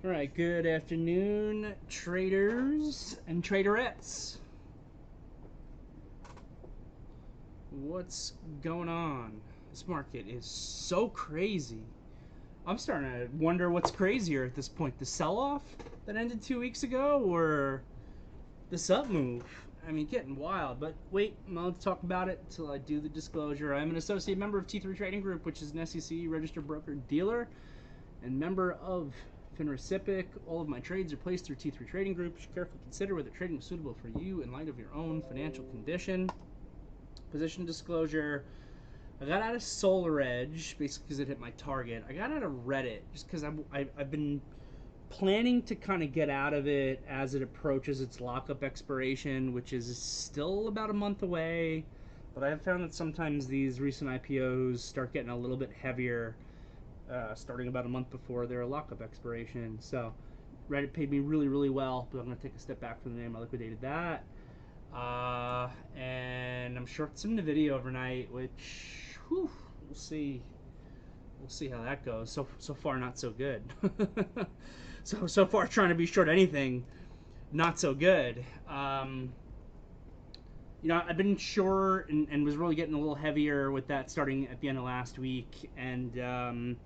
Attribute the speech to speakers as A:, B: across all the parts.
A: All right, good afternoon, traders and traderettes. What's going on? This market is so crazy. I'm starting to wonder what's crazier at this point, the sell-off that ended 2 weeks ago or this up move. I mean, getting wild, but wait, I'm not to talk about it until I do the disclosure. I'm an associate member of T3 Trading Group, which is an SEC registered broker dealer and member of FINRA. All of my trades are placed through T3 Trading Group. You should carefully consider whether trading is suitable for you in light of your own financial condition. Position disclosure. I got out of Solar Edge basically because it hit my target. I got out of Reddit just because I've been planning to kind of get out of it as it approaches its lockup expiration, which is still about a month away. But I have found that sometimes these recent IPOs start getting a little bit heavier starting about a month before their lockup expiration. So Reddit paid me really, really well, but I'm going to take a step back from the name. I liquidated that. And I'm short some NVIDIA overnight, which we'll see. We'll see how that goes. So far, not so good. so far, trying to be short anything, not so good. I've been short and was really getting a little heavier with that starting at the end of last week. And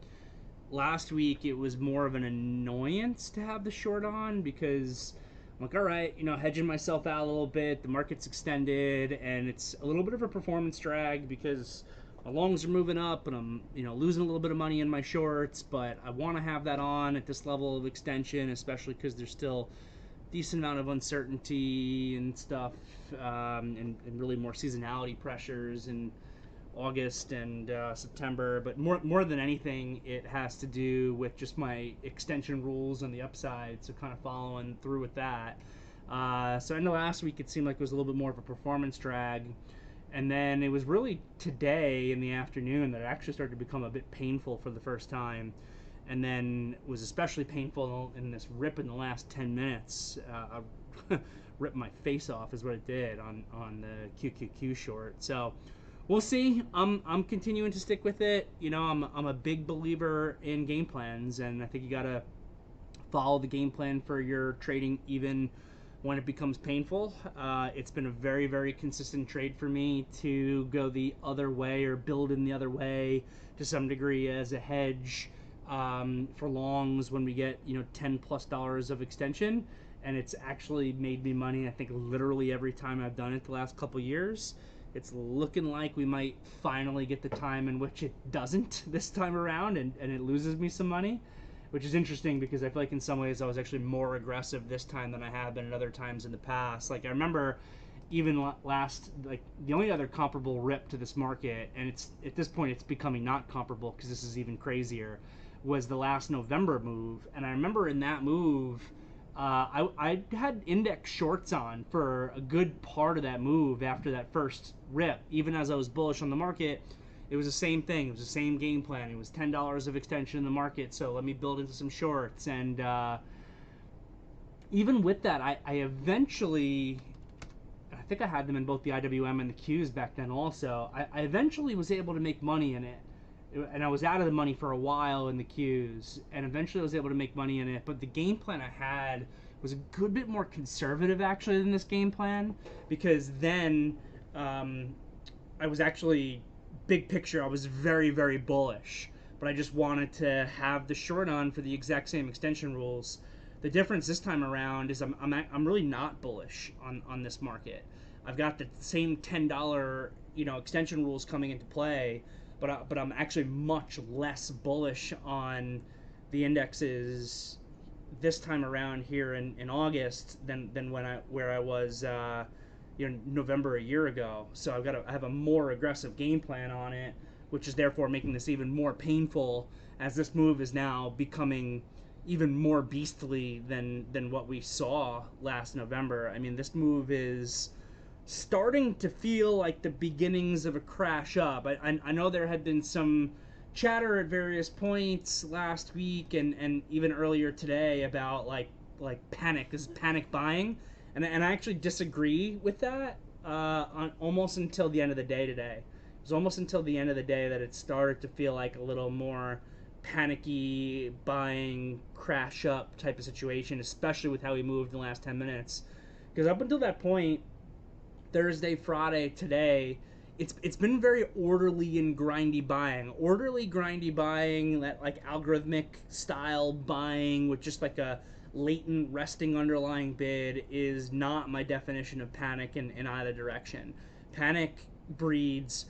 A: last week it was more of an annoyance to have the short on because I'm like, all right, hedging myself out a little bit. The market's extended and it's a little bit of a performance drag because my longs are moving up and I'm, losing a little bit of money in my shorts, but I want to have that on at this level of extension, especially because there's still decent amount of uncertainty and stuff, and really more seasonality pressures in August and September. But more than anything, it has to do with just my extension rules on the upside, so kind of following through with that. So end of last week, it seemed like it was a little bit more of a performance drag. And then it was really today in the afternoon that it actually started to become a bit painful for the first time. And then it was especially painful in this rip in the last 10 minutes. I ripped my face off is what it did on the QQQ short. So we'll see. I'm continuing to stick with it. I'm a big believer in game plans, and I think you gotta follow the game plan for your trading even when it becomes painful. It's been a very, very consistent trade for me to go the other way or build in the other way to some degree as a hedge for longs when we get $10+ of extension, and it's actually made me money I think literally every time I've done it the last couple years. It's looking like we might finally get the time in which it doesn't this time around and it loses me some money, which is interesting because I feel like in some ways I was actually more aggressive this time than I have been at other times in the past. Like I remember even last, like the only other comparable rip to this market, and it's at this point it's becoming not comparable because this is even crazier, was the last November move. And I remember in that move, I had index shorts on for a good part of that move after that first rip. Even as I was bullish on the market, it was the same thing. It was the same game plan. It was $10 of extension in the market, so let me build into some shorts. And even with that, I eventually, I think I had them in both the IWM and the Qs back then also, I eventually was able to make money in it. And I was out of the money for a while in the Qs, and eventually I was able to make money in it. But the game plan I had was a good bit more conservative actually than this game plan, because then I was actually, big picture, I was very, very bullish, but I just wanted to have the short on for the exact same extension rules. The difference this time around is I'm really not bullish on this market. I've got the same $10 extension rules coming into play, but I'm actually much less bullish on the indexes this time around here in August than where I was November a year ago. So I have a more aggressive game plan on it, which is therefore making this even more painful as this move is now becoming even more beastly than what we saw last November. I mean, this move is starting to feel like the beginnings of a crash up. I know there had been some chatter at various points last week and even earlier today about like panic. This is panic buying, and I actually disagree with that on almost until the end of the day today. It was almost until the end of the day that it started to feel like a little more panicky buying, crash up type of situation, especially with how he moved in the last 10 minutes. Because up until that point, Thursday, Friday, today, it's been very orderly and grindy buying. Orderly, grindy buying, that like algorithmic style buying with just like a latent resting underlying bid is not my definition of panic in either direction. Panic breeds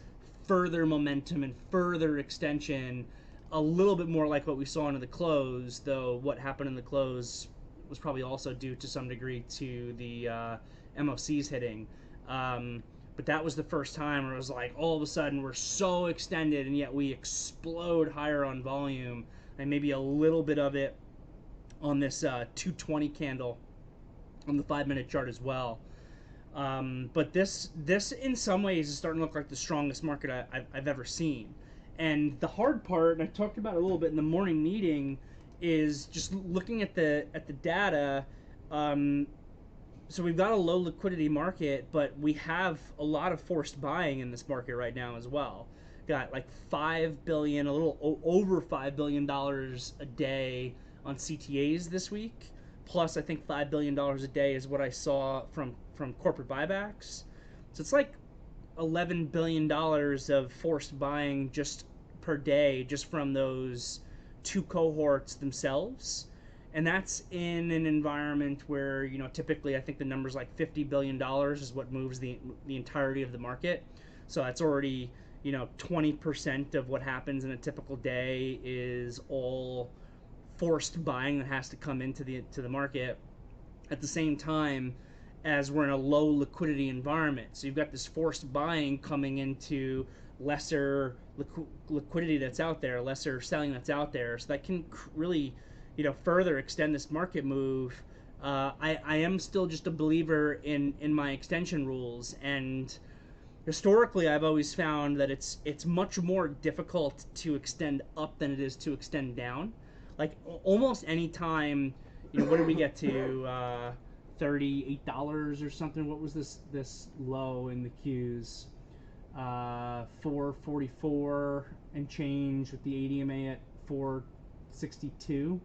A: further momentum and further extension, a little bit more like what we saw into the close, though what happened in the close was probably also due to some degree to the MOCs hitting. But that was the first time where it was like all of a sudden we're so extended and yet we explode higher on volume, and maybe a little bit of it on this 220 candle on the 5-minute chart as well. But this in some ways is starting to look like the strongest market I've ever seen. And the hard part, and I talked about it a little bit in the morning meeting, is just looking at the data. So we've got a low liquidity market, but we have a lot of forced buying in this market right now as well. Got like $5 billion, a little over $5 billion a day on CTAs this week. Plus, I think $5 billion a day is what I saw from corporate buybacks. So it's like $11 billion of forced buying just per day, just from those two cohorts themselves. And that's in an environment where, you know, typically I think the number's like $50 billion is what moves the entirety of the market. So that's already, you know, 20% of what happens in a typical day is all forced buying that has to come into the market at the same time as we're in a low liquidity environment. So you've got this forced buying coming into lesser liquidity that's out there, lesser selling that's out there. So that can really, you know, further extend this market move. I am still just a believer in my extension rules, and historically I've always found that it's much more difficult to extend up than it is to extend down. Like almost any time, you know, what did we get to? $38 or something. What was this low in the Qs? 444 and change with the ADMA at 462.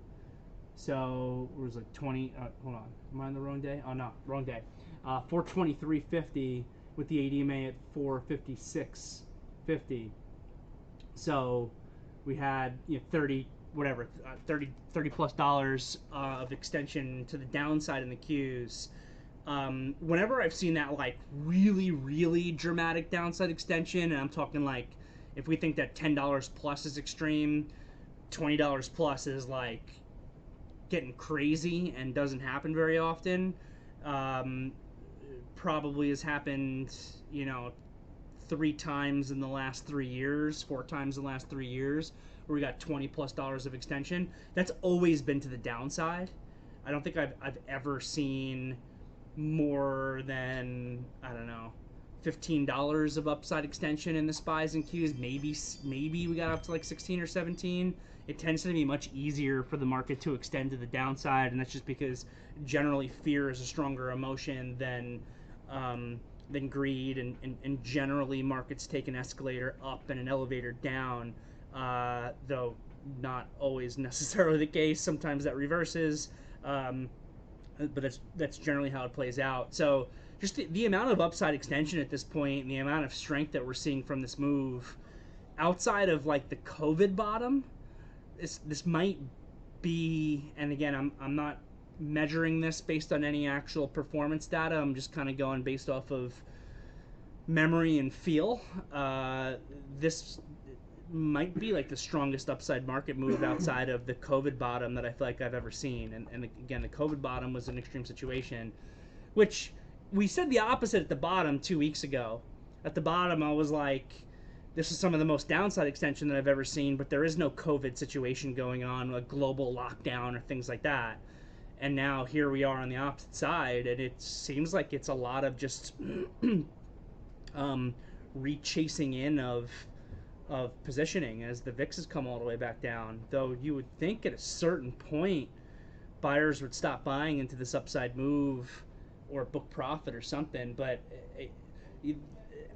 A: So it was like 20. Hold on, am I on the wrong day? Oh no, wrong day. 423.50 with the ADMA at 456.50. So we had, you know, 30 plus dollars of extension to the downside in the Qs. Whenever I've seen that like really dramatic downside extension, and I'm talking like if we think that $10 plus is extreme, $20 plus is like getting crazy and doesn't happen very often. Probably has happened, you know, 3 times in the last 3 years, 4 times in the last 3 years, where we got $20 plus of extension. That's always been to the downside. I don't think I've ever seen more than, I don't know, $15 of upside extension in the SPYs and Qs. Maybe we got up to like 16 or 17. It tends to be much easier for the market to extend to the downside, and that's just because generally fear is a stronger emotion than greed, and generally markets take an escalator up and an elevator down, though not always necessarily the case. Sometimes that reverses, but that's generally how it plays out. So just the amount of upside extension at this point and the amount of strength that we're seeing from this move, outside of like the COVID bottom, this might be, and again, I'm not measuring this based on any actual performance data. I'm just kind of going based off of memory and feel. This might be like the strongest upside market move outside of the COVID bottom that I feel like I've ever seen. And again, the COVID bottom was an extreme situation, which we said the opposite at the bottom 2 weeks ago. At the bottom, I was like, this is some of the most downside extension that I've ever seen, but there is no COVID situation going on, a global lockdown or things like that. And now here we are on the opposite side, and it seems like it's a lot of just rechasing in of positioning as the VIX has come all the way back down. Though you would think at a certain point buyers would stop buying into this upside move or book profit or something. But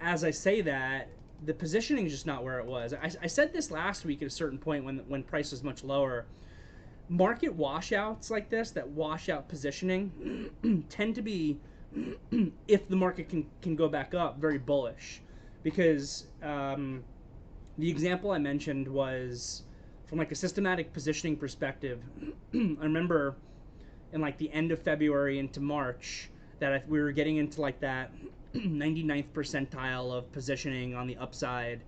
A: as I say that, the positioning is just not where it was. I said this last week at a certain point when price was much lower. Market washouts like this, that washout positioning, tend to be, if the market can go back up, very bullish. Because the example I mentioned was from like a systematic positioning perspective. I remember in like the end of February into March that we were getting into like that 99th percentile of positioning on the upside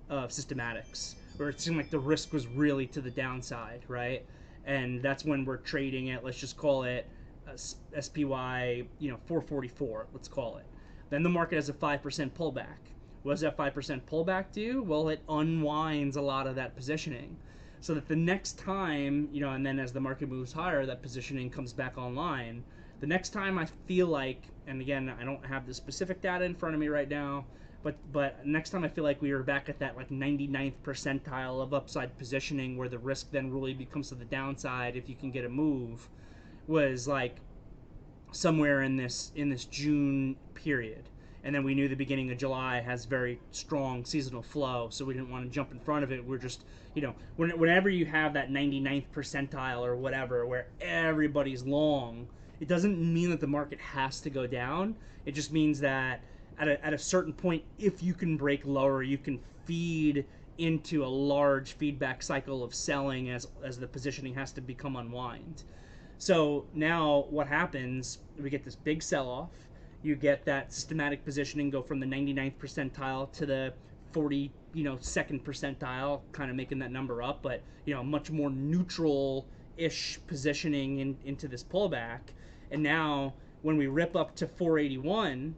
A: of systematics, where it seemed like the risk was really to the downside, right? And that's when we're trading at, let's just call it SPY, 444, let's call it. Then the market has a 5% pullback. What does that 5% pullback do? Well, it unwinds a lot of that positioning, so that the next time, and then as the market moves higher, that positioning comes back online. The next time I feel like, and again, I don't have the specific data in front of me right now, but next time I feel like we were back at that like 99th percentile of upside positioning, where the risk then really becomes to the downside if you can get a move, was like somewhere in this June period. And then we knew the beginning of July has very strong seasonal flow, so we didn't want to jump in front of it. We're just, whenever you have that 99th percentile or whatever, where everybody's long, it doesn't mean that the market has to go down. It just means that at a certain point, if you can break lower, you can feed into a large feedback cycle of selling as the positioning has to become unwind. So now what happens, we get this big sell-off. You get that systematic positioning go from the 99th percentile to the 42nd percentile, kind of making that number up, but much more neutral-ish positioning into this pullback. And now when we rip up to 481,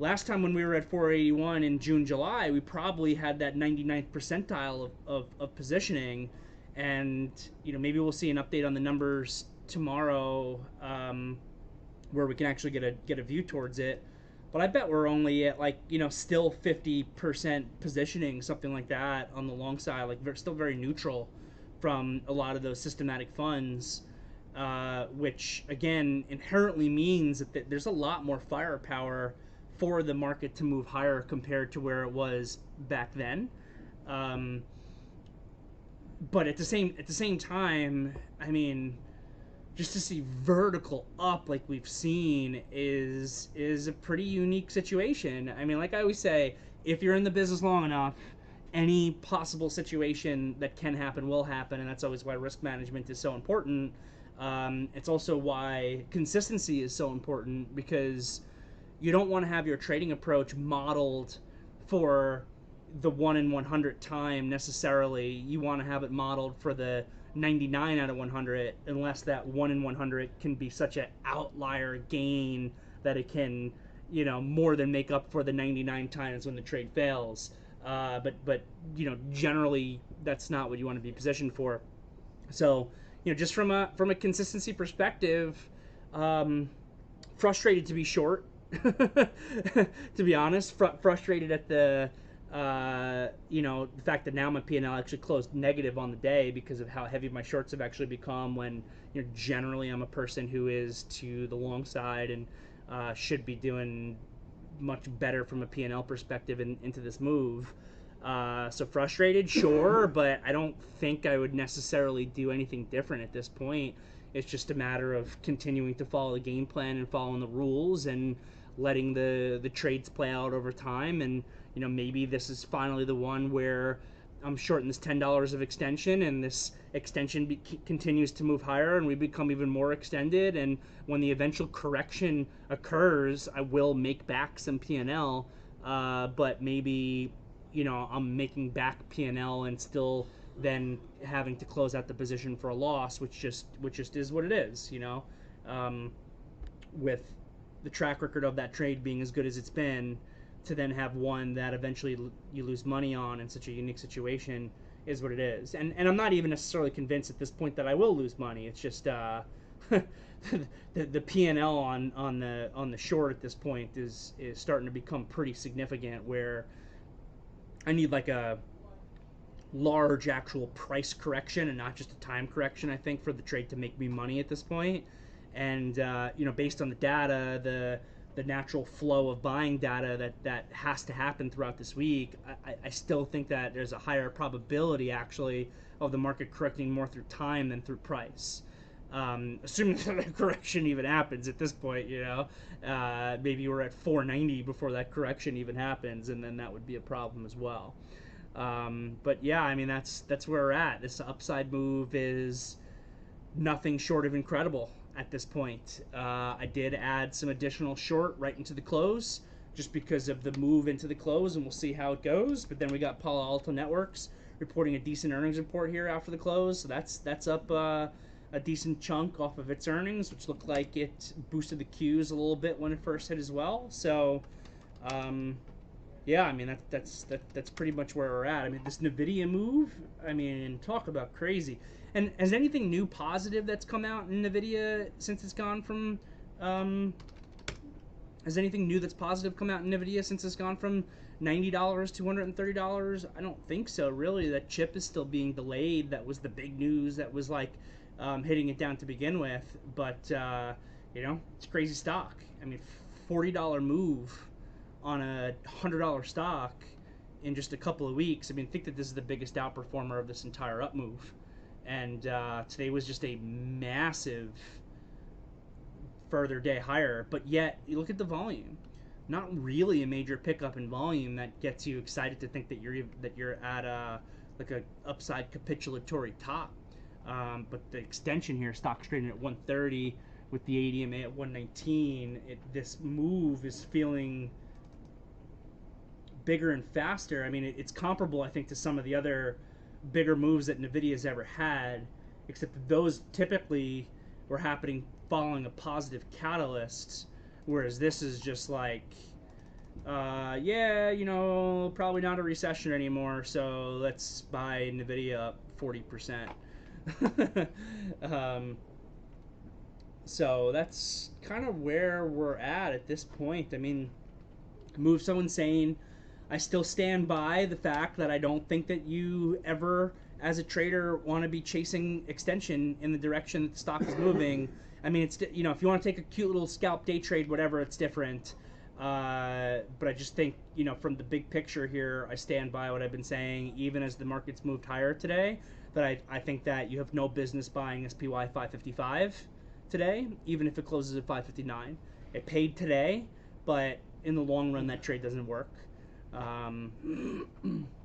A: last time when we were at 481 in June, July, we probably had that 99th percentile of positioning, and maybe we'll see an update on the numbers tomorrow, where we can actually get a view towards it. But I bet we're only at like still 50% positioning, something like that, on the long side, like still very neutral from a lot of those systematic funds, which again inherently means that there's a lot more firepower for the market to move higher compared to where it was back then. But at the same time, I mean, just to see vertical up like we've seen is a pretty unique situation. I mean, like I always say, if you're in the business long enough, any possible situation that can happen will happen, and that's always why risk management is so important. It's also why consistency is so important, because you don't want to have your trading approach modeled for the 1 in 100 time necessarily. You want to have it modeled for the 99 out of 100, unless that 1 in 100 can be such an outlier gain that it can, more than make up for the 99 times when the trade fails. But generally that's not what you want to be positioned for. So, just from a consistency perspective, frustrated to be short, to be honest, frustrated at the fact that now my P&L actually closed negative on the day because of how heavy my shorts have actually become, when generally I'm a person who is to the long side and should be doing much better from a P&L perspective into this move. So frustrated, sure, but I don't think I would necessarily do anything different at this point. It's just a matter of continuing to follow the game plan and following the rules and letting the trades play out over time. And maybe this is finally the one where I'm shorting this $10 of extension, and this extension continues to move higher, and we become even more extended. And when the eventual correction occurs, I will make back some P&L, but maybe I'm making back P&L and still then having to close out the position for a loss, which just is what it is. With the track record of that trade being as good as it's been, to then have one that eventually you lose money on in such a unique situation is what it is. And I'm not even necessarily convinced at this point that I will lose money. It's just the P&L on the short at this point is starting to become pretty significant, where I need like a large actual price correction and not just a time correction, I think, for the trade to make me money at this point. And based on the data, the the natural flow of buying data that has to happen throughout this week, I still think that there's a higher probability actually of the market correcting more through time than through price. Assuming that a correction even happens at this point, maybe we're at 490 before that correction even happens, and then that would be a problem as well. But yeah, I mean that's where we're at. This upside move is nothing short of incredible at this point. I did add some additional short right into the close just because of the move into the close, and we'll see how it goes. But then we got Palo Alto Networks reporting a decent earnings report here after the close, so that's up a decent chunk off of its earnings, which looked like it boosted the Qs a little bit when it first hit as well. So yeah, I mean that's pretty much where we're at. I mean, this Nvidia move, I mean, talk about crazy. And has anything new positive that's come out in Nvidia since it's gone from has anything new that's positive come out in Nvidia since it's gone from $90 to $130? I don't think so, really. That chip is still being delayed. That was the big news that was like hitting it down to begin with. But it's crazy stock. I mean, $40 move on a $100 stock in just a couple of weeks. I mean, think that this is the biggest outperformer of this entire up move. And today was just a massive further day higher. But yet, you look at the volume. Not really a major pickup in volume that gets you excited to think that you're at a upside capitulatory top. But the extension here, stock's trading at 130 with the ADMA at 119. This move is feeling bigger and faster. I mean, it's comparable, I think, to some of the other bigger moves that Nvidia's ever had, except that those typically were happening following a positive catalyst, whereas this is just like, probably not a recession anymore, so let's buy Nvidia up 40%. So that's kind of where we're at this point. I mean, move so insane. I still stand by the fact that I don't think that you ever, as a trader, want to be chasing extension in the direction that the stock is moving. I mean, it's if you want to take a cute little scalp day trade, whatever, it's different. But I just think, from the big picture here, I stand by what I've been saying, even as the market's moved higher today, that I think that you have no business buying SPY 555 today, even if it closes at 559. It paid today, but in the long run, that trade doesn't work.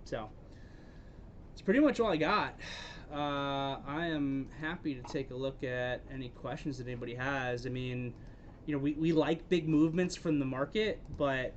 A: So it's pretty much all I got. I am happy to take a look at any questions that anybody has. I mean, we like big movements from the market, but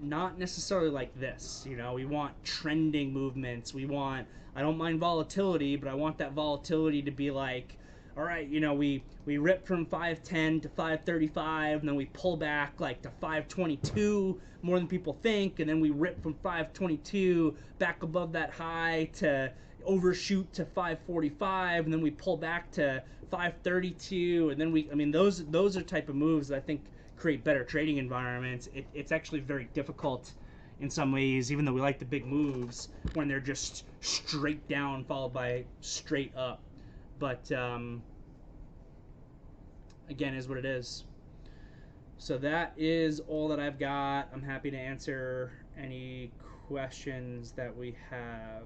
A: not necessarily like this. We want trending movements. I don't mind volatility, but I want that volatility to be like, all right, we rip from 510 to 535, and then we pull back like to 522 more than people think, and then we rip from 522 back above that high to overshoot to 545, and then we pull back to 532, and then those are type of moves that I think create better trading environments. It's actually very difficult in some ways, even though we like the big moves, when they're just straight down followed by straight up. But again, is what it is. So that is all that I've got. I'm happy to answer any questions that we have.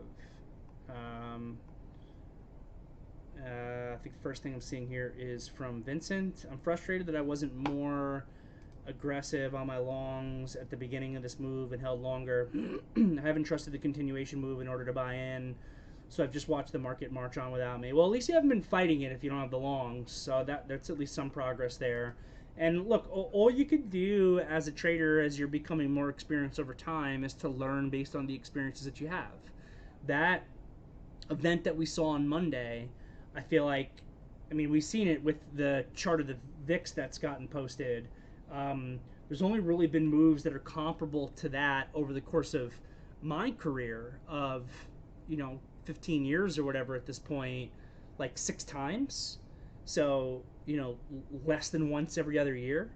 A: I think the first thing I'm seeing here is from Vincent. I'm frustrated that I wasn't more aggressive on my longs at the beginning of this move and held longer. I haven't trusted the continuation move in order to buy in, so I've just watched the market march on without me. Well, at least you haven't been fighting it if you don't have the longs, so that's at least some progress there. And look, all you can do as a trader, as you're becoming more experienced over time, is to learn based on the experiences that you have. That event that we saw on Monday, I feel like, we've seen it with the chart of the VIX that's gotten posted. There's only really been moves that are comparable to that over the course of my career of, 15 years or whatever at this point, like 6 times. So, less than once every other year.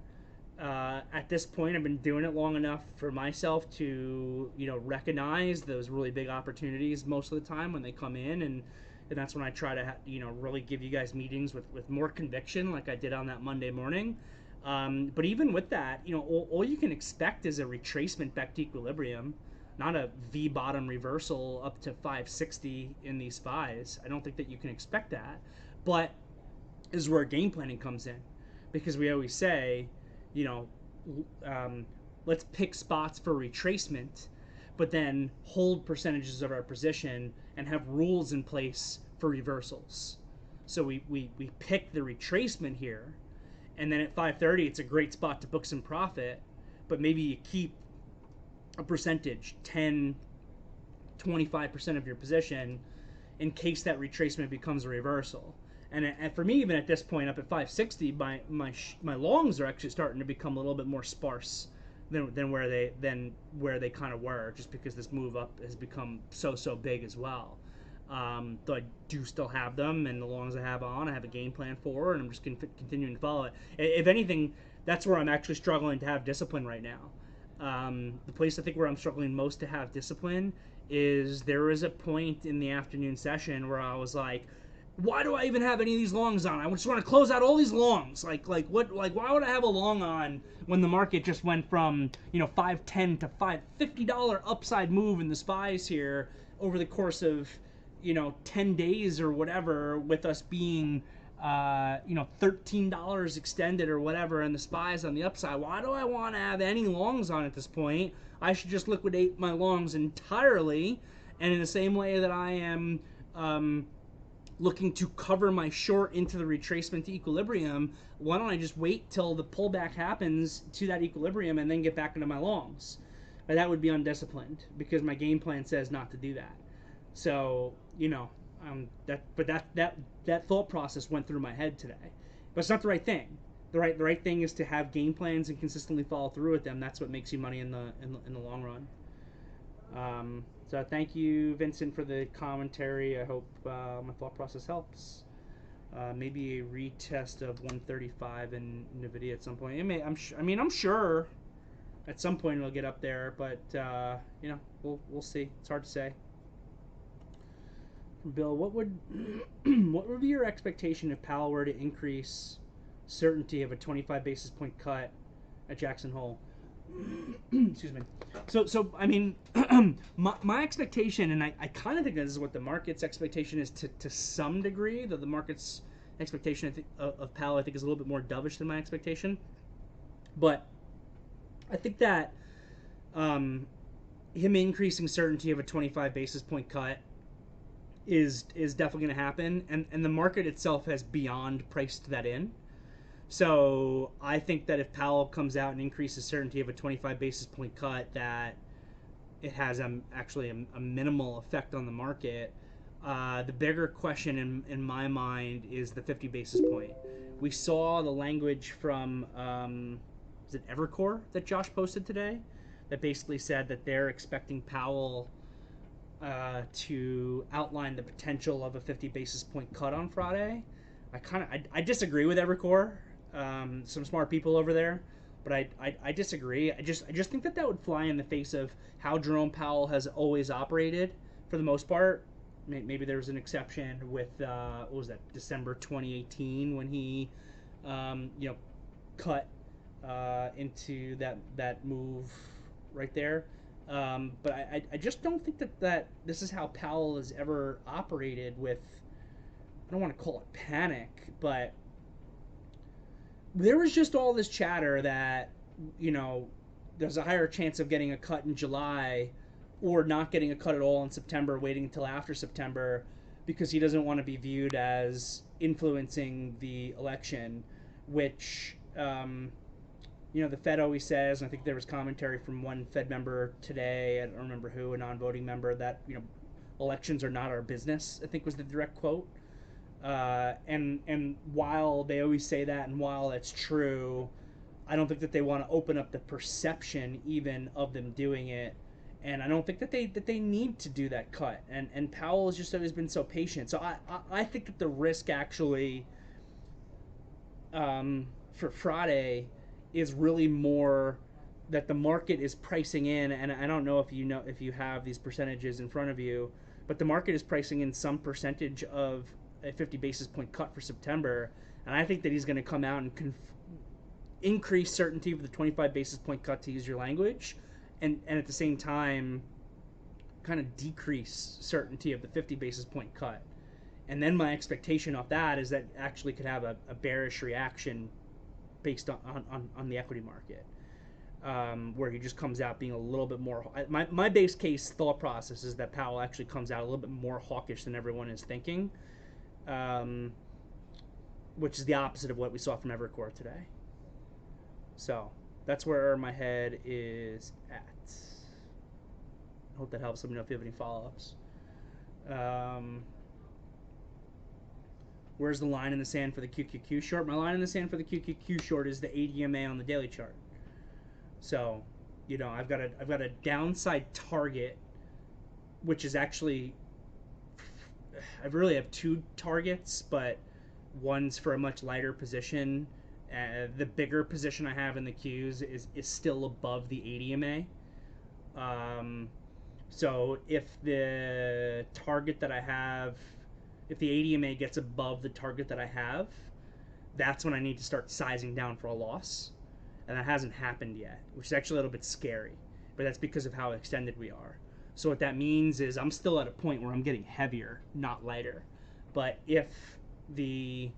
A: At this point, I've been doing it long enough for myself to, recognize those really big opportunities most of the time when they come in, and that's when I try to, really give you guys meetings with more conviction, like I did on that Monday morning. But even with that, all you can expect is a retracement back to equilibrium, not a V bottom reversal up to 560 in these spies. I don't think that you can expect that. But this is where game planning comes in, because we always say, you know, let's pick spots for retracement, but then hold percentages of our position and have rules in place for reversals. So we pick the retracement here, and then at 530 it's a great spot to book some profit, but maybe you keep a percentage, 10, 25% of your position, in case that retracement becomes a reversal. And for me, even at this point, up at 560, my longs are actually starting to become a little bit more sparse than where they kind of were, just because this move up has become so big as well. Though I do still have them, and the longs I have on, I have a game plan for, and I'm just continuing to follow it. If anything, that's where I'm actually struggling to have discipline right now. The place I think where I'm struggling most to have discipline is there was a point in the afternoon session where I was like, why do I even have any of these longs on? I just want to close out all these longs. Why would I have a long on when the market just went from, $510 to $550 upside move in the spies here over the course of, 10 days or whatever, with us being, $13 extended or whatever, and the spies on the upside. Why do I want to have any longs on at this point? I should just liquidate my longs entirely. And in the same way that I am, looking to cover my short into the retracement to equilibrium, why don't I just wait till the pullback happens to that equilibrium and then get back into my longs? But that would be undisciplined, because my game plan says not to do that. So, that thought process went through my head today. But it's not the right thing. The right thing is to have game plans and consistently follow through with them. That's what makes you money in the long run. So thank you, Vincent, for the commentary. I hope my thought process helps. Maybe a retest of 135 in NVIDIA at some point. I'm sure at some point it'll get up there, but we'll see. It's hard to say. Bill, what would be your expectation if Powell were to increase certainty of a 25 basis point cut at Jackson Hole? Excuse me. So I mean, my expectation, and I kind of think this is what the market's expectation is to some degree, though the market's expectation, I think, of Powell, I think, is a little bit more dovish than my expectation. But I think that him increasing certainty of a 25 basis point cut is definitely going to happen, and the market itself has beyond priced that in. So I think that if Powell comes out and increases certainty of a 25 basis point cut, that it has actually a minimal effect on the market. The bigger question in my mind is the 50 basis point. We saw the language from, is it Evercore that Josh posted today, that basically said that they're expecting Powell to outline the potential of a 50 basis point cut on Friday. I disagree with Evercore. Some smart people over there, but I disagree. I just think that would fly in the face of how Jerome Powell has always operated for the most part. Maybe there was an exception with what was that, December 2018, when he cut into that move right there. But I just don't think that this is how Powell has ever operated with, I don't want to call it panic, but there was just all this chatter that, there's a higher chance of getting a cut in July or not getting a cut at all in September, waiting until after September, because he doesn't want to be viewed as influencing the election, which, the Fed always says, and I think there was commentary from one Fed member today, I don't remember who, a non-voting member, that, elections are not our business, I think was the direct quote. And while they always say that, and while it's true, I don't think that they want to open up the perception even of them doing it, and I don't think that they need to do that cut. And Powell has just always been so patient. So I think that the risk actually for Friday is really more that the market is pricing in, and I don't know if you have these percentages in front of you, but the market is pricing in some percentage of a 50 basis point cut for September, and I think that he's going to come out and increase certainty for the 25 basis point cut, to use your language, and at the same time kind of decrease certainty of the 50 basis point cut. And then my expectation off that is that actually could have a bearish reaction based on the equity market, where he just comes out being a little bit more. My base case thought process is that Powell actually comes out a little bit more hawkish than everyone is thinking, which is the opposite of what we saw from Evercore today. So that's where my head is at. I hope that helps. Let me know if you have any follow-ups. Where's the line in the sand for the QQQ short? My line in the sand for the QQQ short is the ADMA on the daily chart. So, you know, I've got a downside target, which is actually, I really have two targets, but one's for a much lighter position. The bigger position I have in the Qs is still above the ADMA. So if the target that I have, if the ADMA gets above the target that I have, that's when I need to start sizing down for a loss. And that hasn't happened yet, which is actually a little bit scary. But that's because of how extended we are. So what that means is I'm still at a point where I'm getting heavier, not lighter. But if the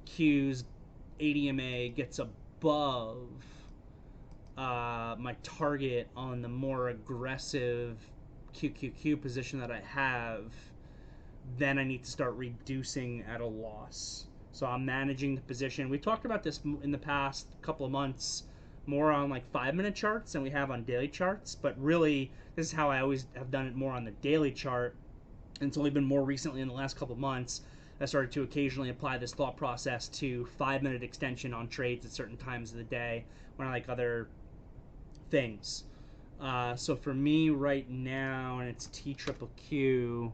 A: Q's ADMA gets above my target on the more aggressive QQQ position that I have, then I need to start reducing at a loss. So I'm managing the position. We talked about this in the past couple of months, more on like 5-minute charts than we have on daily charts. But really, this is how I always have done it, more on the daily chart. And it's only been more recently in the last couple of months I started to occasionally apply this thought process to 5-minute extension on trades at certain times of the day when I like other things. So for me right now, and it's TQQQ,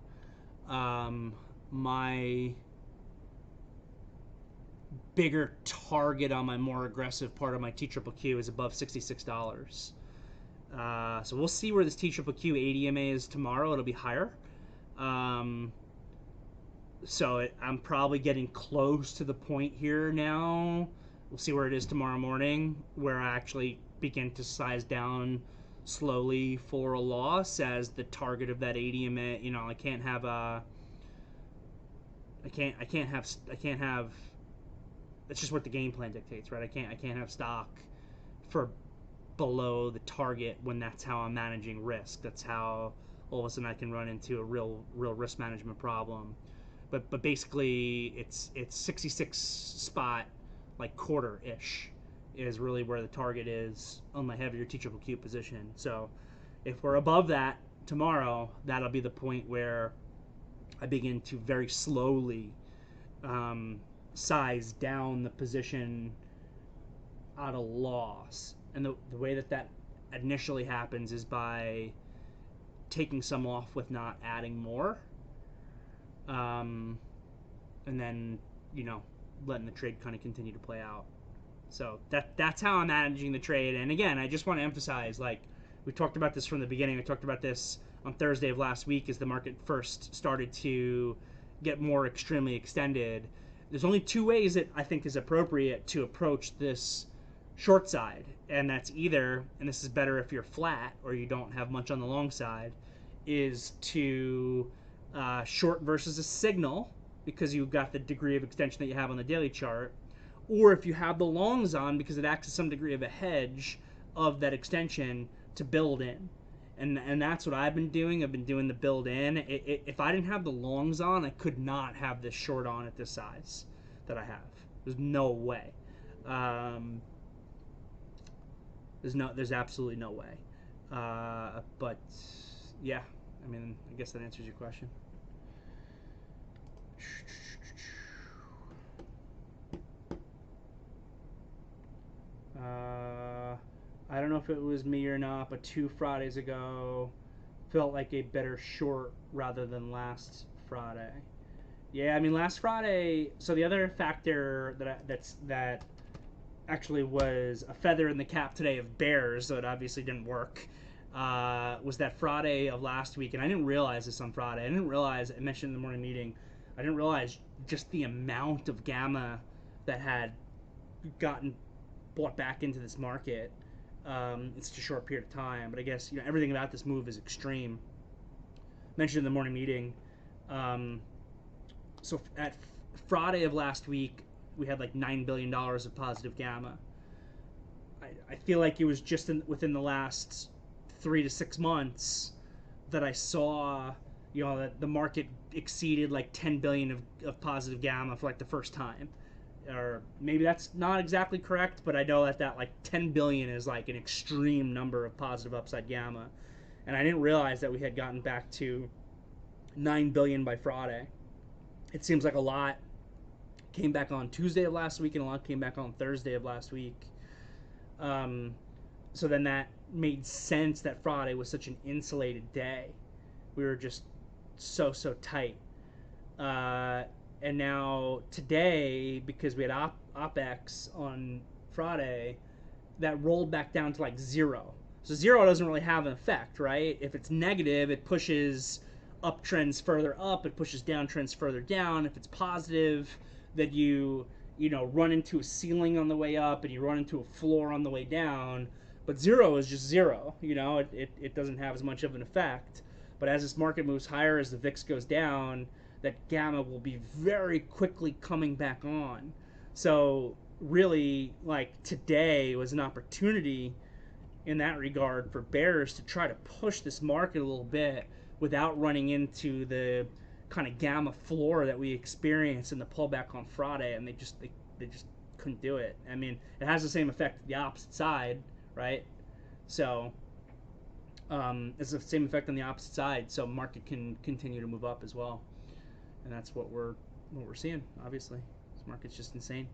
A: my bigger target on my more aggressive part of my TQQQ is above $66. So we'll see where this TQQQ ADMA is tomorrow. It'll be higher. So I'm probably getting close to the point here now. We'll see where it is tomorrow morning, where I actually begin to size down slowly for a loss as the target of that ADMA. You know, I can't have that's just what the game plan dictates, right? I can't have stock for below the target when that's how I'm managing risk. That's how all of a sudden I can run into a real risk management problem. But basically it's 66 spot, like quarter-ish, is really where the target is on my heavier TQQQ position. So if we're above that tomorrow, that'll be the point where I begin to very slowly size down the position at a loss. And the way that initially happens is by taking some off with not adding more. And then, you know, letting the trade kind of continue to play out. So that's how I'm managing the trade. And again, I just want to emphasize, like, we talked about this from the beginning. I talked about this on Thursday of last week as the market first started to get more extremely extended. There's only two ways that I think is appropriate to approach this short side. And that's either, and this is better if you're flat or you don't have much on the long side, is to short versus a signal, because you've got the degree of extension that you have on the daily chart, or if you have the longs on because it acts as some degree of a hedge of that extension to build in. And that's what I've been doing. I've been doing the build in. If I didn't have the longs on, I could not have this short on at this size that I have. There's no way. There's absolutely no way. But yeah, I mean, I guess that answers your question. I don't know if it was me or not, but 2 Fridays ago felt like a better short rather than last Friday. Yeah, I mean, last Friday. So the other factor that actually was a feather in the cap today of bears, so it obviously didn't work, was that Friday of last week. And I didn't realize this on Friday. I didn't realize, I mentioned in the morning meeting, I didn't realize just the amount of gamma that had gotten bought back into this market in such a short period of time. But I guess everything about this move is extreme. Mentioned in the morning meeting. So at Friday of last week, we had like $9 billion of positive gamma. I feel like it was just within the last 3 to 6 months that I saw, that the market exceeded like 10 billion of positive gamma for like the first time. Or maybe that's not exactly correct, but I know that like 10 billion is like an extreme number of positive upside gamma. And I didn't realize that we had gotten back to 9 billion by Friday. It seems like a lot came back on Tuesday of last week and a lot came back on Thursday of last week. So then that made sense that Friday was such an insulated day. We were just so tight. And now today, because we had OPEX on Friday, that rolled back down to like 0. So 0 doesn't really have an effect, right? If it's negative, it pushes uptrends further up, it pushes downtrends further down. If it's positive, that you run into a ceiling on the way up and you run into a floor on the way down. But 0 is just 0. It doesn't have as much of an effect. But as this market moves higher, as the VIX goes down, that gamma will be very quickly coming back on. So really, like, today was an opportunity in that regard for bears to try to push this market a little bit without running into the kind of gamma floor that we experienced in the pullback on Friday, and they just couldn't do it. I mean, it has the same effect the opposite side, right? So it's the same effect on the opposite side, so market can continue to move up as well, and that's what we're seeing. Obviously, this market's just insane.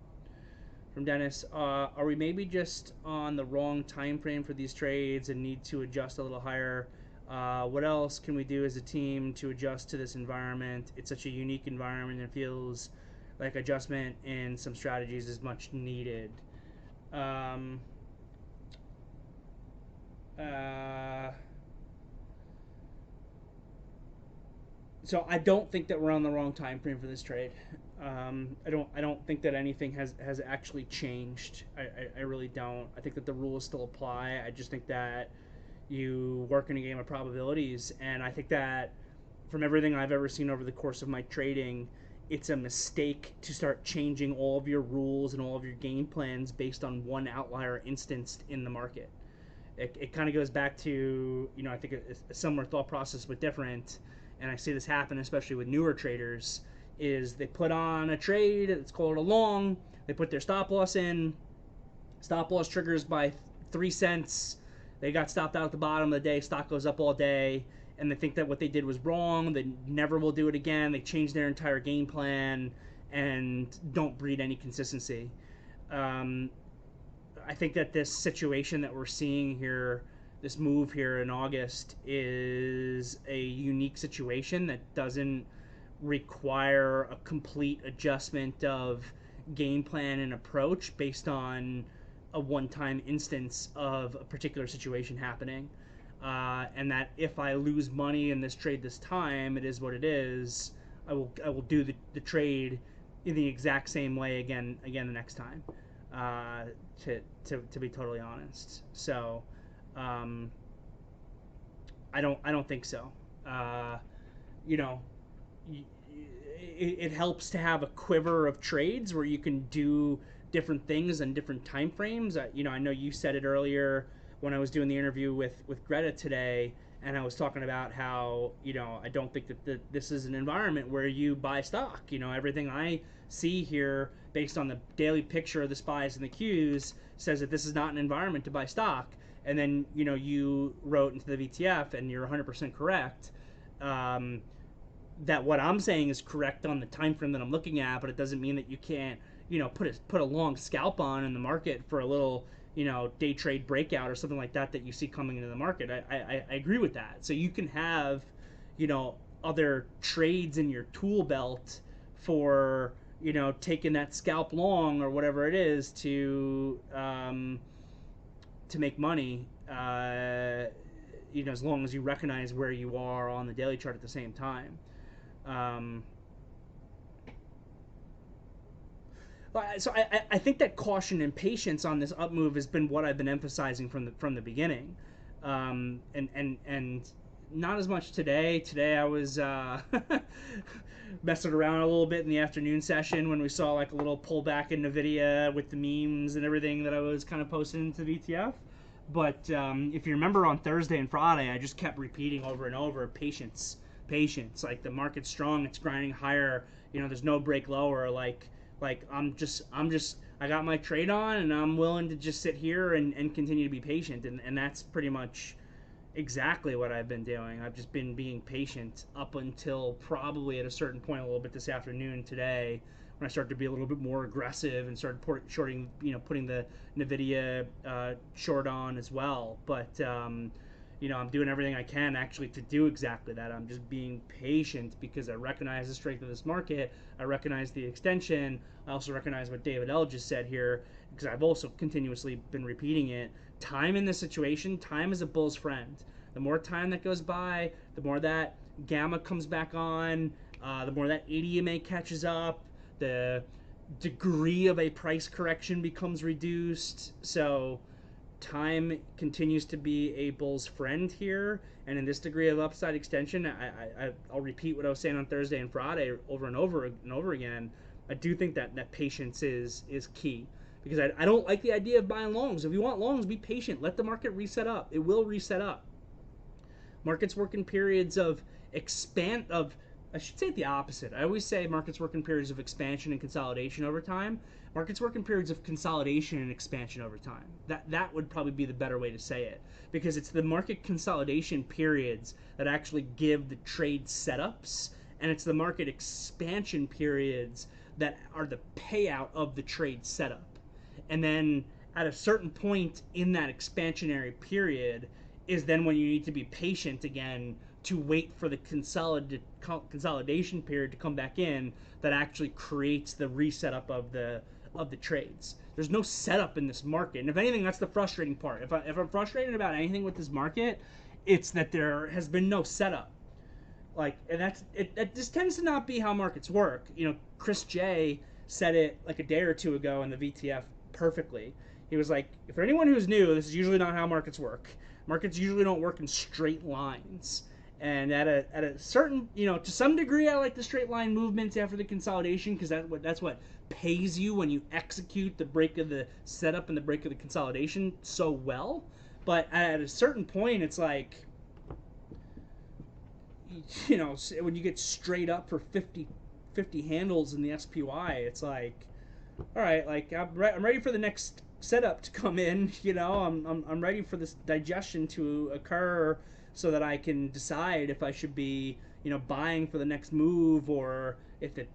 A: From Dennis, are we maybe just on the wrong time frame for these trades and need to adjust a little higher? What else can we do as a team to adjust to this environment? It's such a unique environment. It feels like adjustment in some strategies is much needed. So I don't think that we're on the wrong time frame for this trade. I don't think that anything has actually changed. I really don't. I think that the rules still apply. I just think that you work in a game of probabilities, and I think that from everything I've ever seen over the course of my trading, it's a mistake to start changing all of your rules and all of your game plans based on one outlier instanced in the market. It kind of goes back to, I think a similar thought process but different, and I see this happen especially with newer traders, is they put on a trade, it's called a long, they put their stop loss in, stop loss triggers by 3 cents, they got stopped out at the bottom of the day, stock goes up all day, and they think that what they did was wrong, they never will do it again, they change their entire game plan, and don't breed any consistency. I think that this situation that we're seeing here, this move here in August, is a unique situation that doesn't require a complete adjustment of game plan and approach based on a one-time instance of a particular situation happening, and that if I lose money in this trade this time, it is what it is. I will do the trade in the exact same way again the next time. To be totally honest, so I don't think so. It helps to have a quiver of trades where you can do different things and different time frames. I know you said it earlier when I was doing the interview with Greta today, and I was talking about how I don't think that this is an environment where you buy stock. Everything I see here based on the daily picture of the SPYs and the Qs says that this is not an environment to buy stock. And then you wrote into the VTF, and you're 100% correct, that what I'm saying is correct on the time frame that I'm looking at, but it doesn't mean that you can't put a long scalp on in the market for a little day trade breakout or something like that you see coming into the market. I agree with that. So you can have other trades in your tool belt for taking that scalp long or whatever it is to make money, as long as you recognize where you are on the daily chart at the same time. So I think that caution and patience on this up move has been what I've been emphasizing from the beginning, and not as much today. Today I was messing around a little bit in the afternoon session when we saw like a little pullback in NVIDIA with the memes and everything that I was kind of posting into the VTF. But if you remember on Thursday and Friday, I just kept repeating over and over, patience, patience. Like the market's strong, it's grinding higher. There's no break lower. Like I got my trade on and I'm willing to just sit here and continue to be patient, and that's pretty much exactly what I've been doing. I've just been being patient up until probably at a certain point a little bit this afternoon today when I started to be a little bit more aggressive and started shorting, putting the NVIDIA short on as well. But I'm doing everything I can actually to do exactly that. I'm just being patient because I recognize the strength of this market. I recognize the extension. I also recognize what David L. just said here because I've also continuously been repeating it. Time in this situation, time is a bull's friend. The more time that goes by, the more that gamma comes back on, the more that ADMA catches up, the degree of a price correction becomes reduced. So time continues to be a bull's friend here, and in this degree of upside extension, I'll repeat what I was saying on Thursday and Friday over and over and over again. I do think that patience is key because I don't like the idea of buying longs. If you want longs, be patient. Let the market reset up. It will reset up. Markets work in periods of I should say the opposite. I always say markets work in periods of expansion and consolidation over time. Markets work in periods of consolidation and expansion over time. That would probably be the better way to say it, because it's the market consolidation periods that actually give the trade setups, and it's the market expansion periods that are the payout of the trade setup. And then at a certain point in that expansionary period is then when you need to be patient again to wait for the consolidation period to come back in that actually creates the reset up of the trades. There's no setup in this market, and if anything, that's the frustrating part. If I'm frustrated about anything with this market, it's that there has been no setup. And that just tends to not be how markets work. Chris J said it like a day or two ago in the VTF perfectly. He was like, if for anyone who's new, this is usually not how markets work. Markets usually don't work in straight lines. And at a certain, to some degree, I like the straight line movements after the consolidation because that's what pays you when you execute the break of the setup and the break of the consolidation so well. But at a certain point, it's like, when you get straight up for 50 handles in the SPY, it's like, all right, like I'm ready for the next setup to come in. I'm ready for this digestion to occur so that I can decide if I should be, buying for the next move or if the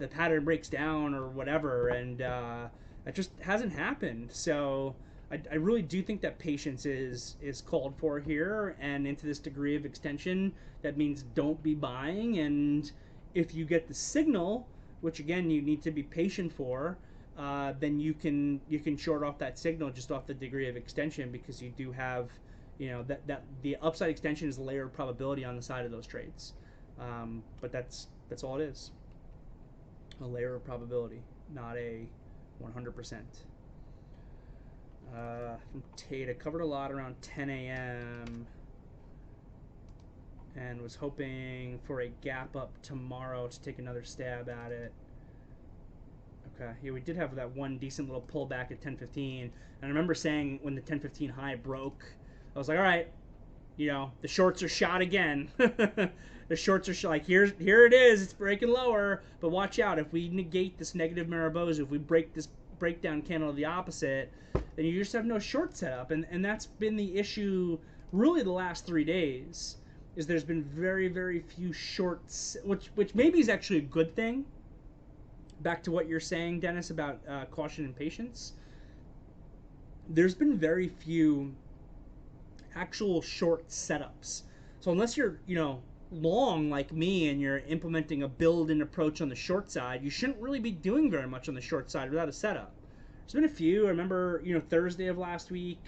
A: pattern breaks down or whatever. And it just hasn't happened. So I really do think that patience is called for here, and into this degree of extension, that means don't be buying. And if you get the signal, which again you need to be patient for, then you can short off that signal just off the degree of extension because you do have, that the upside extension is a layer of probability on the side of those trades. But that's all it is. A layer of probability, not a 100%. From Tate, I covered a lot around 10 a.m. and was hoping for a gap up tomorrow to take another stab at it. Okay, yeah, we did have that one decent little pullback at 10:15, and I remember saying when the 10:15 high broke, I was like, all right, the shorts are shot again. The shorts are like, here it is, it's breaking lower, but watch out, if we negate this negative Mariposa, if we break this breakdown candle to the opposite, then you just have no short setup, and that's been the issue really the last 3 days, is there's been very, very few shorts, which maybe is actually a good thing. Back to what you're saying, Dennis, about caution and patience. There's been very few actual short setups. So unless you're, long like me and you're implementing a build and approach on the short side, you shouldn't really be doing very much on the short side without a setup. There's been a few. I remember, Thursday of last week.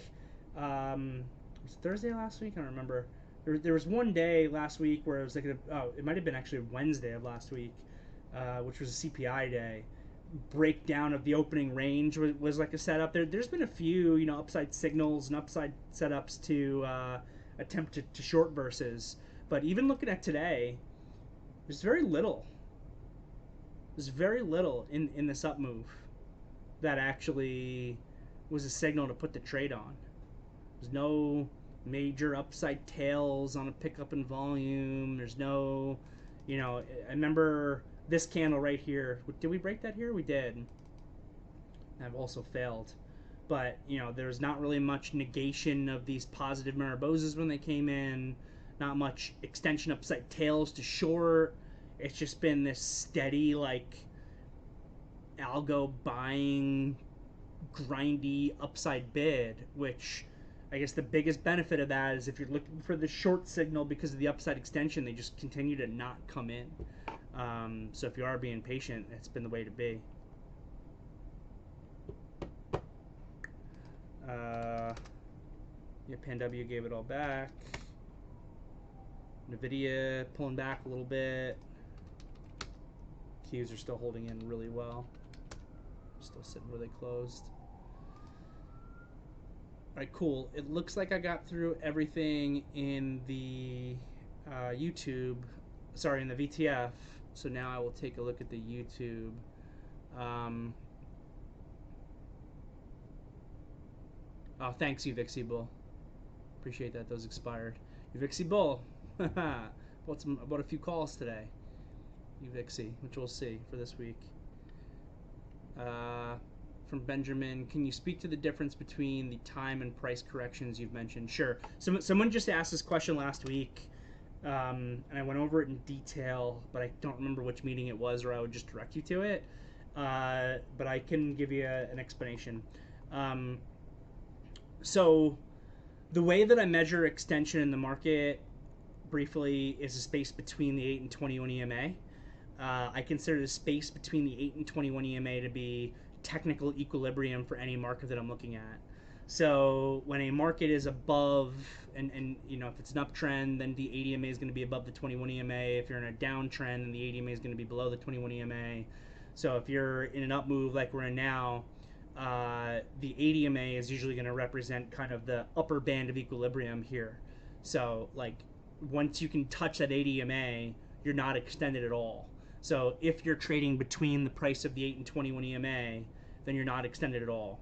A: Was it Thursday last week? I don't remember. There was one day last week where it was like, it might have been actually Wednesday of last week, which was a CPI day, breakdown of the opening range was like a setup. There's been a few, upside signals and upside setups to attempt to short versus. But even looking at today, there's very little. There's very little in this up move that actually was a signal to put the trade on. There's no major upside tails on a pickup in volume. There's no, I remember this candle right here. Did we break that here? We did. I've also failed. But, there's not really much negation of these positive Mariboses when they came in. Not much extension upside tails to short. It's just been this steady, algo buying, grindy upside bid, which I guess the biggest benefit of that is if you're looking for the short signal because of the upside extension, they just continue to not come in. So if you are being patient, it's been the way to be. Yeah, PanW gave it all back. NVIDIA pulling back a little bit. Qs are still holding in really well. Still sitting where they closed. Alright, cool. It looks like I got through everything in the YouTube, sorry, in the VTF. So now I will take a look at the YouTube. Oh, thanks, Uvixi Bull. Appreciate that. Those expired. Uvixi Bull. bought a few calls today. Uvixi, which we'll see for this week. From Benjamin, can you speak to the difference between the time and price corrections you've mentioned? Sure. Someone just asked this question last week, and I went over it in detail, but I don't remember which meeting it was, or I would just direct you to it. But I can give you an explanation. So the way that I measure extension in the market, briefly, is a space between the 8 and 21 EMA. I consider the space between the 8 and 21 EMA to be technical equilibrium for any market that I'm looking at. So when a market is above, and if it's an uptrend, then the 8 EMA is going to be above the 21 EMA. If you're in a downtrend, then the 8 EMA is going to be below the 21 EMA. So if you're in an up move like we're in now, the 8 EMA is usually going to represent kind of the upper band of equilibrium here. So once you can touch that 8 EMA, you're not extended at all. So if you're trading between the price of the 8 and 21 EMA, then you're not extended at all.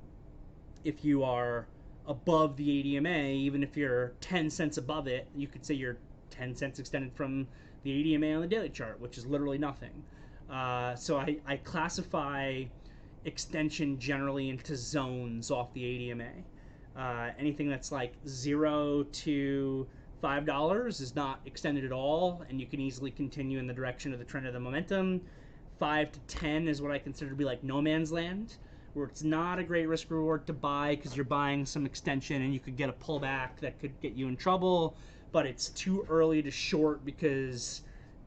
A: If you are above the 8 EMA, even if you're 10 cents above it, you could say you're 10 cents extended from the 8 EMA on the daily chart, which is literally nothing. So I classify extension generally into zones off the 8 EMA. Anything that's like 0 to $5 is not extended at all, and you can easily continue in the direction of the trend of the momentum. 5 to 10 is what I consider to be like no man's land, where it's not a great risk reward to buy because you're buying some extension and you could get a pullback that could get you in trouble, but it's too early to short because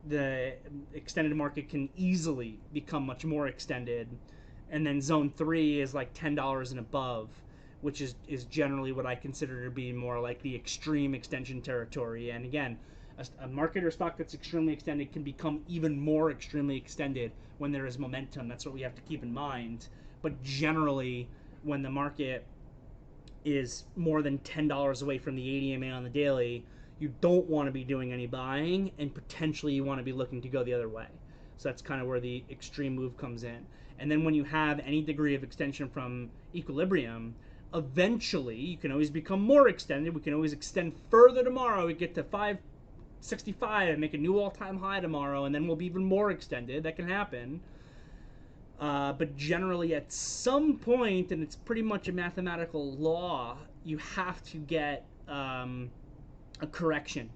A: the extended market can easily become much more extended. And then zone 3 is like $10 and above, which is generally what I consider to be more like the extreme extension territory. And again, a market or stock that's extremely extended can become even more extremely extended when there is momentum. That's what we have to keep in mind. But generally, when the market is more than $10 away from the 8 EMA on the daily, you don't want to be doing any buying, and potentially you want to be looking to go the other way. So that's kind of where the extreme move comes in. And then when you have any degree of extension from equilibrium, eventually you can always become more extended. We can always extend further tomorrow. We get to 565 and make a new all-time high tomorrow, and then we'll be even more extended. That can happen. But generally at some point, and it's pretty much a mathematical law, you have to get a correction.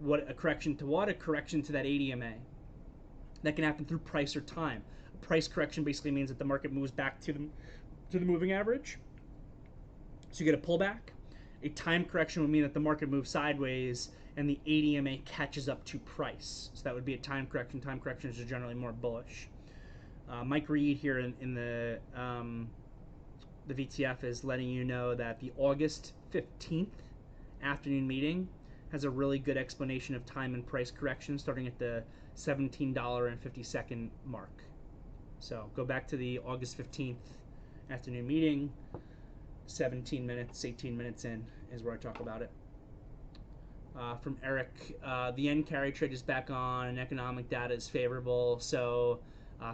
A: A correction to what? A correction to that 8 EMA. That can happen through price or time. A price correction basically means that the market moves back to the moving average. So you get a pullback. A time correction would mean that the market moves sideways and the 8 EMA catches up to price. So that would be a time correction. Time corrections are generally more bullish. Mike Reed here in the VTF is letting you know that the August 15th afternoon meeting has a really good explanation of time and price correction starting at the $17.50 mark. So go back to the August 15th afternoon meeting. 17 minutes, 18 minutes in is where I talk about it. From Eric, the yen carry trade is back on and economic data is favorable, so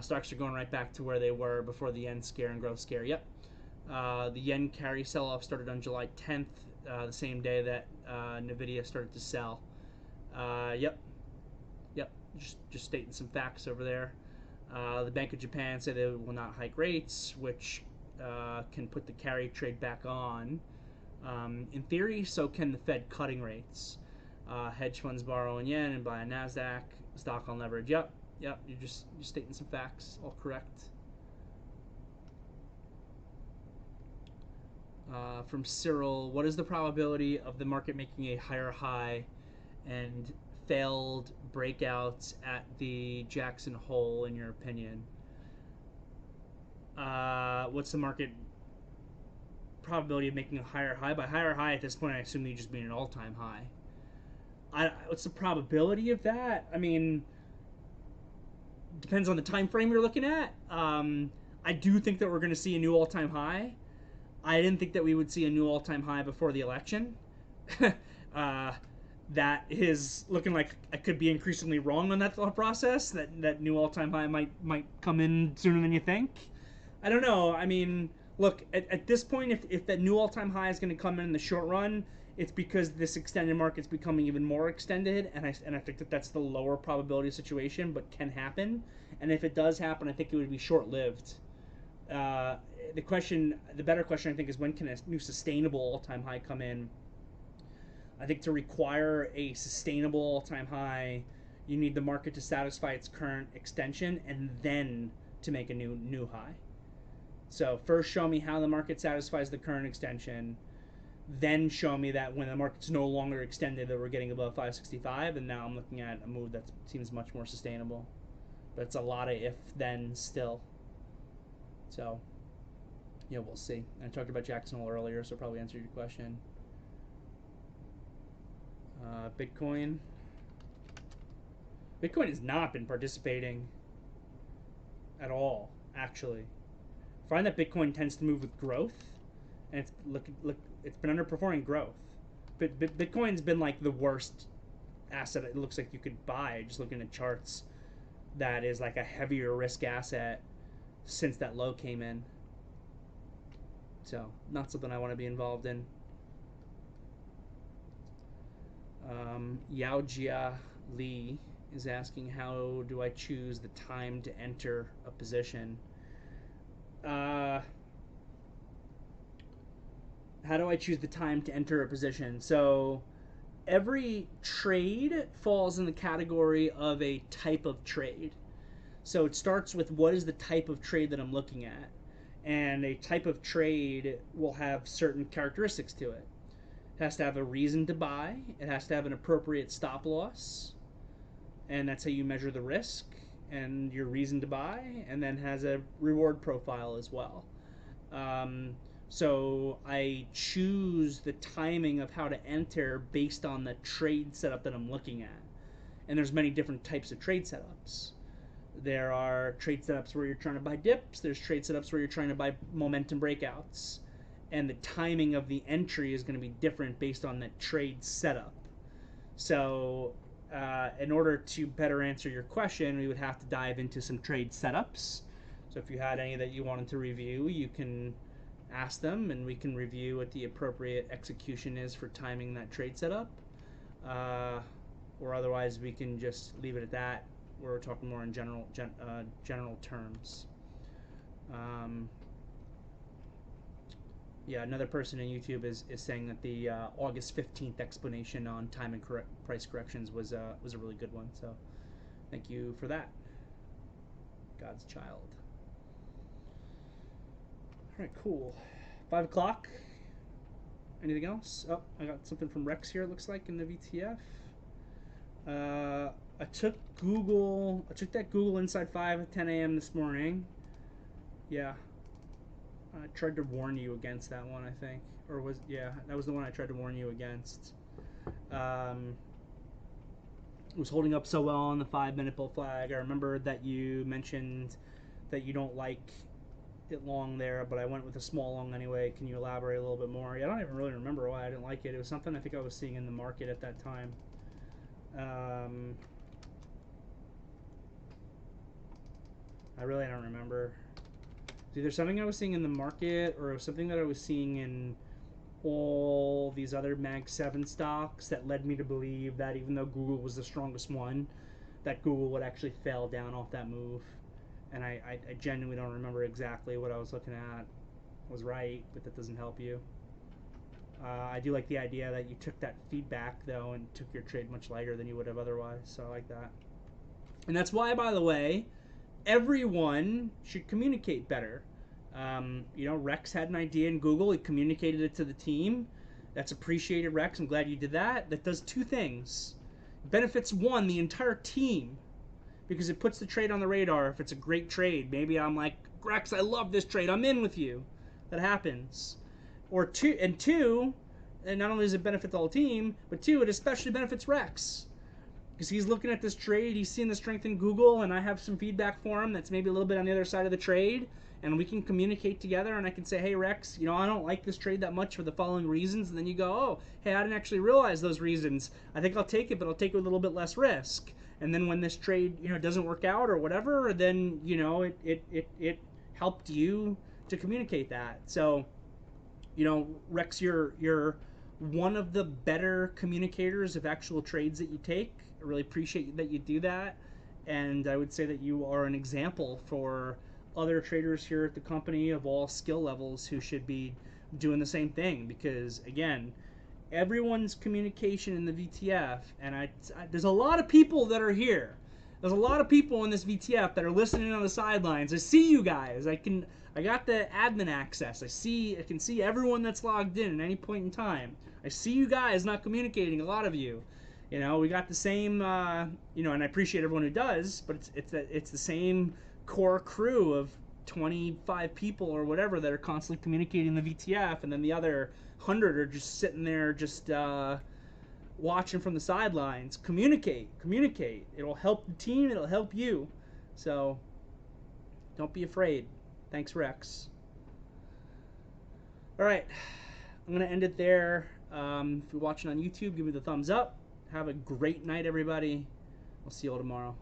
A: stocks are going right back to where they were before the yen scare and growth scare. Yep. The yen carry sell-off started on July 10th, the same day that NVIDIA started to sell. Yep. Just stating some facts over there. The Bank of Japan said they will not hike rates, which can put the carry trade back on. In theory, so can the Fed cutting rates. Hedge funds borrow in yen and buy a NASDAQ. Stock on leverage. Yep. You're just stating some facts. All correct. From Cyril, what is the probability of the market making a higher high and failed breakouts at the Jackson Hole, in your opinion? What's the market probability of making a higher high? By higher high at this point, I assume you just mean an all-time high. What's the probability of that? I mean, depends on the time frame you're looking at. I do think that we're going to see a new all-time high. I didn't think that we would see a new all-time high before the election. That is looking like I could be increasingly wrong on that thought process. That new all-time high might come in sooner than you think. I don't know. I mean, look, at this point, if that new all-time high is going to come in the short run, it's because this extended market's becoming even more extended, and I think that that's the lower probability situation, but can happen. And if it does happen, I think it would be short-lived. The better question, I think, is when can a new sustainable all-time high come in? I think to require a sustainable all-time high, you need the market to satisfy its current extension and then to make a new high. So first show me how the market satisfies the current extension, then show me that when the market's no longer extended that we're getting above 565, and now I'm looking at a move that seems much more sustainable. But it's a lot of if-then still. So, yeah, we'll see. I talked about Jackson Hole earlier, so probably answered your question. Bitcoin. Bitcoin has not been participating at all, actually. I find that Bitcoin tends to move with growth, and it's been underperforming growth. But Bitcoin's been like the worst asset it looks like you could buy, just looking at charts. That is like a heavier risk asset since that low came in. So, not something I want to be involved in. Yaojia Lee is asking, how do I choose the time to enter a position? How do I choose the time to enter a position? So every trade falls in the category of a type of trade. So it starts with what is the type of trade that I'm looking at. And a type of trade will have certain characteristics to it. It has to have a reason to buy. It has to have an appropriate stop loss. And that's how you measure the risk and your reason to buy. And then has a reward profile as well. So I choose the timing of how to enter based on the trade setup that I'm looking at. And there's many different types of trade setups. There are trade setups where you're trying to buy dips. There's trade setups where you're trying to buy momentum breakouts. And the timing of the entry is going to be different based on that trade setup. So in order to better answer your question, we would have to dive into some trade setups. So if you had any that you wanted to review, you can ask them and we can review what the appropriate execution is for timing that trade setup. Or otherwise we can just leave it at that. We're talking more in general terms. Yeah, another person in YouTube is saying that the August 15th explanation on time and price corrections was a really good one. So thank you for that. God's child. All right, cool. 5 o'clock. Anything else? Oh, I got something from Rex here, it looks like, in the VTF. I took that Google Inside 5 at 10 a.m. this morning. Yeah. I tried to warn you against that one, I think. Or that was the one I tried to warn you against. It was holding up so well on the 5-minute bull flag. I remember that you mentioned that you don't like it long there, but I went with a small long anyway. Can you elaborate a little bit more? Yeah, I don't even really remember why I didn't like it. It was something I think I was seeing in the market at that time. I really don't remember. It's either something I was seeing in the market or it was something that I was seeing in all these other Mag 7 stocks that led me to believe that even though Google was the strongest one, that Google would actually fail down off that move. And I genuinely don't remember exactly what I was looking at was right, but that doesn't help you. I do like the idea that you took that feedback, though, and took your trade much lighter than you would have otherwise, so I like that. And that's why, by the way, everyone should communicate better. Rex had an idea in Google. He communicated it to the team. That's appreciated, Rex. I'm glad you did that. That does two things. It benefits, one, the entire team, because it puts the trade on the radar if it's a great trade. Maybe I'm like, Rex, I love this trade. I'm in with you. That happens. Or two, and not only does it benefit the whole team, but two, it especially benefits Rex. Because he's looking at this trade, he's seeing the strength in Google, and I have some feedback for him that's maybe a little bit on the other side of the trade, and we can communicate together, and I can say, hey, Rex, I don't like this trade that much for the following reasons, and then you go, oh, hey, I didn't actually realize those reasons. I think I'll take it, but I'll take it with a little bit less risk. And then when this trade, doesn't work out or whatever, then, it helped you to communicate that. So, Rex, you're one of the better communicators of actual trades that you take. I really appreciate that you do that, and I would say that you are an example for other traders here at the company of all skill levels who should be doing the same thing, because again, everyone's communication in the VTF, and there's a lot of people that are here. There's a lot of people in this VTF that are listening on the sidelines. I see you guys. I got the admin access. I can see everyone that's logged in at any point in time. I see you guys not communicating, a lot of you. We got the same, and I appreciate everyone who does, but it's the same core crew of 25 people or whatever that are constantly communicating the VTF, and then the other 100 are just sitting there just watching from the sidelines. Communicate. It'll help the team. It'll help you. So don't be afraid. Thanks, Rex. All right, I'm going to end it there. If you're watching on YouTube, give me the thumbs up. Have a great night, everybody. I'll see you all tomorrow.